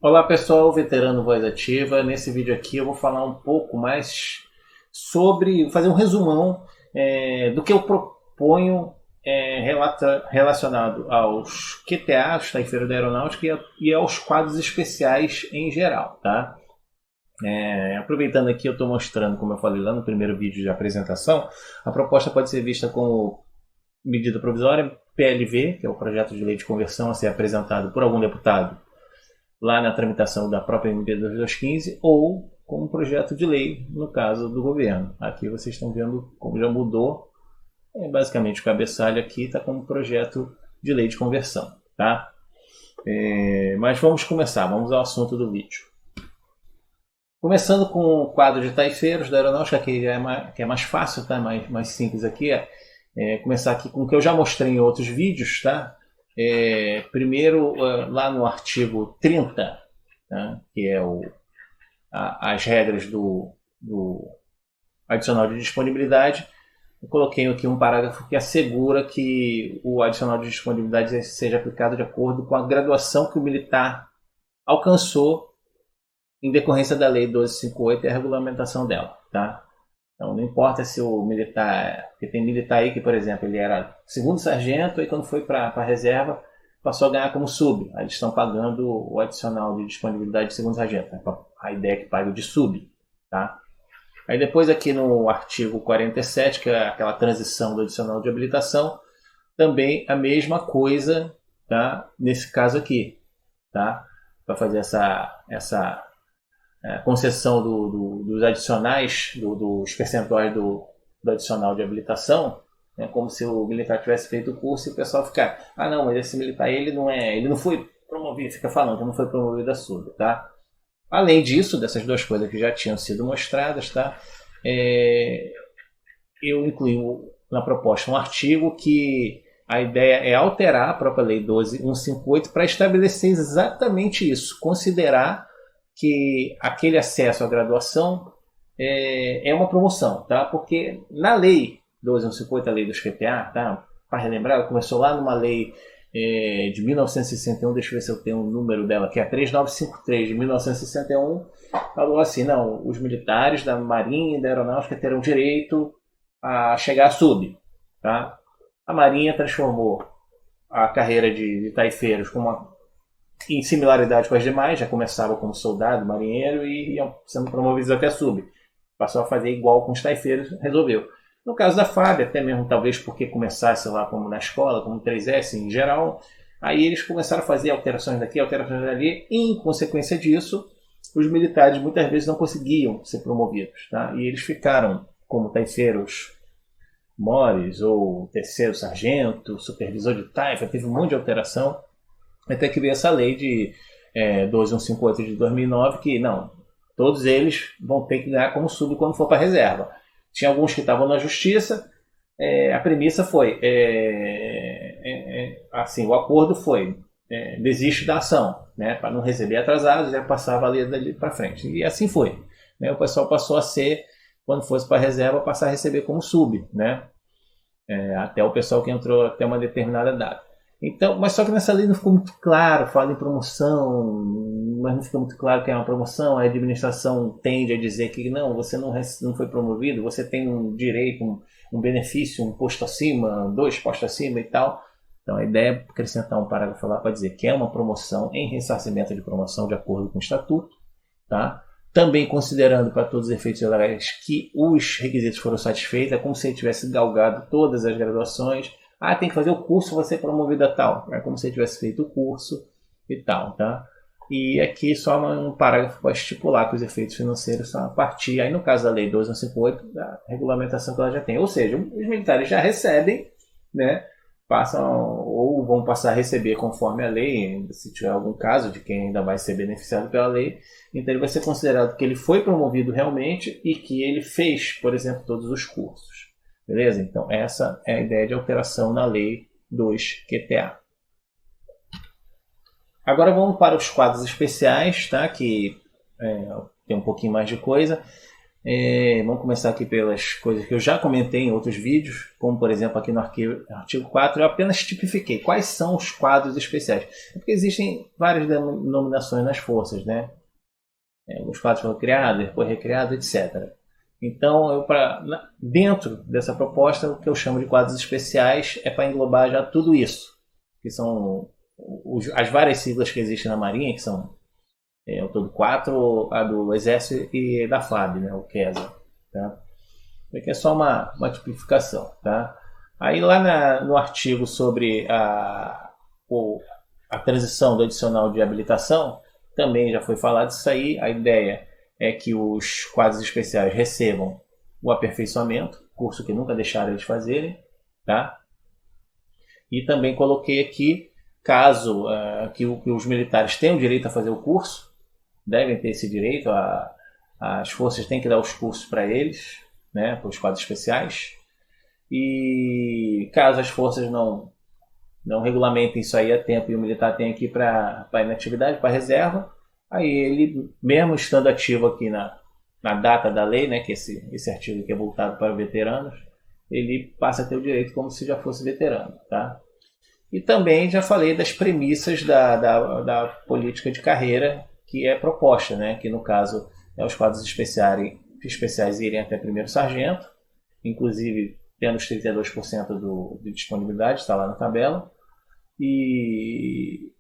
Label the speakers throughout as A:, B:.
A: Olá pessoal, veterano Voz Ativa. Nesse vídeo aqui eu vou falar um pouco mais sobre, fazer um resumão do que eu proponho relacionado aos QTA, Taifeiro da Aeronáutica, e aos quadros especiais em geral. Tá? Aproveitando aqui, eu estou mostrando, como eu falei lá no primeiro vídeo de apresentação, a proposta pode ser vista como medida provisória, PLV, que é o projeto de lei de conversão a ser apresentado por algum deputado lá na tramitação da própria MP 2215, ou como projeto de lei, no caso do governo. Aqui vocês estão vendo como já mudou. Basicamente o cabeçalho aqui está como projeto de lei de conversão. Tá? Mas vamos começar, vamos ao assunto do vídeo. Começando com o quadro de taifeiros da aeronáutica, que é mais fácil, tá? mais simples aqui. Começar aqui com o que eu já mostrei em outros vídeos, tá? Primeiro, lá no artigo 30, tá? Que é as regras do adicional de disponibilidade, eu coloquei aqui um parágrafo que assegura que o adicional de disponibilidade seja aplicado de acordo com a graduação que o militar alcançou em decorrência da Lei 1258 e a regulamentação dela. Tá? Então, não importa se o militar, porque tem militar aí que, por exemplo, ele era segundo sargento e quando foi para a reserva passou a ganhar como sub. Aí eles estão pagando o adicional de disponibilidade de segundo sargento. A ideia é que pague o de sub. Tá? Aí depois aqui no artigo 47, que é aquela transição do adicional de habilitação, também a mesma coisa, tá? Nesse caso aqui. Tá? Para fazer essa concessão dos adicionais, dos percentuais do adicional de habilitação, como se o militar tivesse feito o curso e o pessoal ficar, não, mas esse militar ele não foi promovido, fica falando que não foi promovido a sub, tá? Além disso, dessas duas coisas que já tinham sido mostradas, tá? Eu incluí na proposta um artigo que a ideia é alterar a própria Lei 12.158 para estabelecer exatamente isso, considerar que aquele acesso à graduação é uma promoção, tá? Porque na lei 12.158, a lei dos QTA, tá? Para relembrar, ela começou lá numa lei de 1961, deixa eu ver se eu tenho o número dela, que é a 3953 de 1961, falou assim, não, os militares da Marinha e da Aeronáutica terão direito a chegar a sub, tá? A Marinha transformou a carreira de taifeiros em similaridade com as demais, já começava como soldado, marinheiro e iam sendo promovidos até sub. Passou a fazer igual com os taifeiros, resolveu. No caso da FAB, até mesmo talvez porque começasse lá como na escola, como 3S em geral, aí eles começaram a fazer alterações daqui, alterações dali, e em consequência disso, os militares muitas vezes não conseguiam ser promovidos. Tá? E eles ficaram como taifeiros mores, ou terceiro sargento, supervisor de taifa, teve um monte de alteração, até que veio essa lei de 12.158 de 2009, que não, todos eles vão ter que ganhar como sub quando for para a reserva. Tinha alguns que estavam na justiça, a premissa foi, assim, o acordo foi, desiste da ação, né, para não receber atrasados, já passava a lei dali para frente. E assim foi. Né, o pessoal passou a ser, quando fosse para a reserva, passar a receber como sub, né, até o pessoal que entrou até uma determinada data. Então, mas só que nessa lei não ficou muito claro, fala em promoção, mas não fica muito claro que é uma promoção. A administração tende a dizer que não, você não foi promovido, você tem um direito, um benefício, um posto acima, 2 postos acima e tal. Então a ideia é acrescentar um parágrafo lá para dizer que é uma promoção em ressarcimento de promoção de acordo com o estatuto, tá? Também considerando para todos os efeitos legais que os requisitos foram satisfeitos, é como se ele tivesse galgado todas as graduações. Tem que fazer o curso, você é promovido a tal. É como se tivesse feito o curso e tal, tá? E aqui só um parágrafo para estipular que os efeitos financeiros são a partir, aí no caso da Lei 12.158, da regulamentação que ela já tem. Ou seja, os militares já recebem, né? Passam ou vão passar a receber conforme a lei, se tiver algum caso de quem ainda vai ser beneficiado pela lei. Então ele vai ser considerado que ele foi promovido realmente e que ele fez, por exemplo, todos os cursos. Beleza? Então essa é a ideia de alteração na lei 2 QTA. Agora vamos para os quadros especiais, tá? Que tem um pouquinho mais de coisa. Vamos começar aqui pelas coisas que eu já comentei em outros vídeos, como por exemplo aqui no artigo 4, eu apenas tipifiquei quais são os quadros especiais. É porque existem várias denominações nas forças, né? Os quadros foram criados, depois recriados, etc. Então, dentro dessa proposta, o que eu chamo de quadros especiais é para englobar já tudo isso, que são as várias siglas que existem na Marinha, que são ao todo 4, a do Exército e da FAB, né, o QESA. Tá? Aqui é só uma tipificação. Tá? Aí lá no artigo sobre a transição do adicional de habilitação, também já foi falado isso aí. A ideia é que os quadros especiais recebam o aperfeiçoamento, curso que nunca deixaram eles fazerem. Tá? E também coloquei aqui, caso que os militares tenham direito a fazer o curso, devem ter esse direito, as forças têm que dar os cursos para eles, né, para os quadros especiais. E caso as forças não regulamentem isso aí a tempo e o militar tem aqui para inatividade, para reserva, aí ele, mesmo estando ativo aqui na data da lei, né, que esse artigo aqui é voltado para veteranos, ele passa a ter o direito como se já fosse veterano. Tá? E também já falei das premissas da política de carreira que é proposta, né? Que no caso os quadros especiais irem até primeiro sargento, inclusive tendo os 32% de disponibilidade, está lá na tabela, e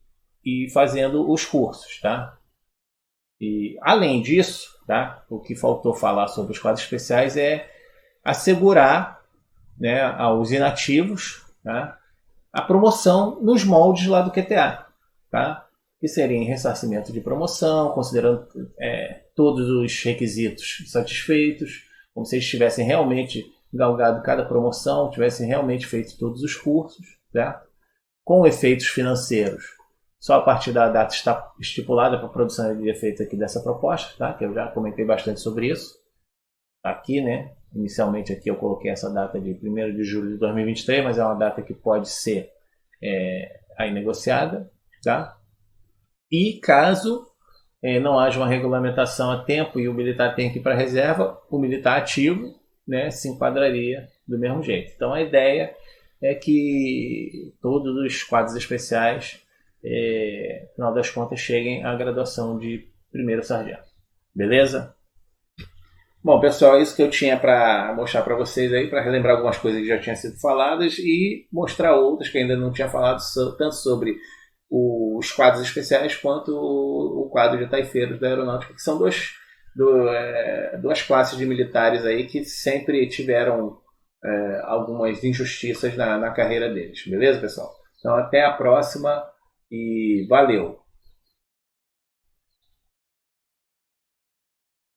A: fazendo os cursos. Tá? E além disso, tá? O que faltou falar sobre os quadros especiais é assegurar, né, aos inativos, tá, a promoção nos moldes lá do QTA. Tá? Que seria em ressarcimento de promoção, considerando todos os requisitos satisfeitos, como se eles tivessem realmente galgado cada promoção, tivessem realmente feito todos os cursos, certo? Com efeitos financeiros. Só a partir da data está estipulada para a produção de efeitos aqui dessa proposta, tá? Que eu já comentei bastante sobre isso. Aqui, né? Inicialmente aqui eu coloquei essa data de 1º de julho de 2023, mas é uma data que pode ser aí negociada, tá? E caso não haja uma regulamentação a tempo e o militar tenha que ir para a reserva, o militar ativo, né, se enquadraria do mesmo jeito. Então a ideia é que todos os quadros especiais, no final das contas, cheguem à graduação de primeiro sargento. Beleza? Bom, pessoal, é isso que eu tinha para mostrar para vocês aí, para relembrar algumas coisas que já tinham sido faladas e mostrar outras que ainda não tinha falado, tanto sobre os quadros especiais quanto o quadro de taifeiros da aeronáutica, que são duas classes de militares aí que sempre tiveram algumas injustiças na carreira deles. Beleza, pessoal? Então até a próxima e valeu!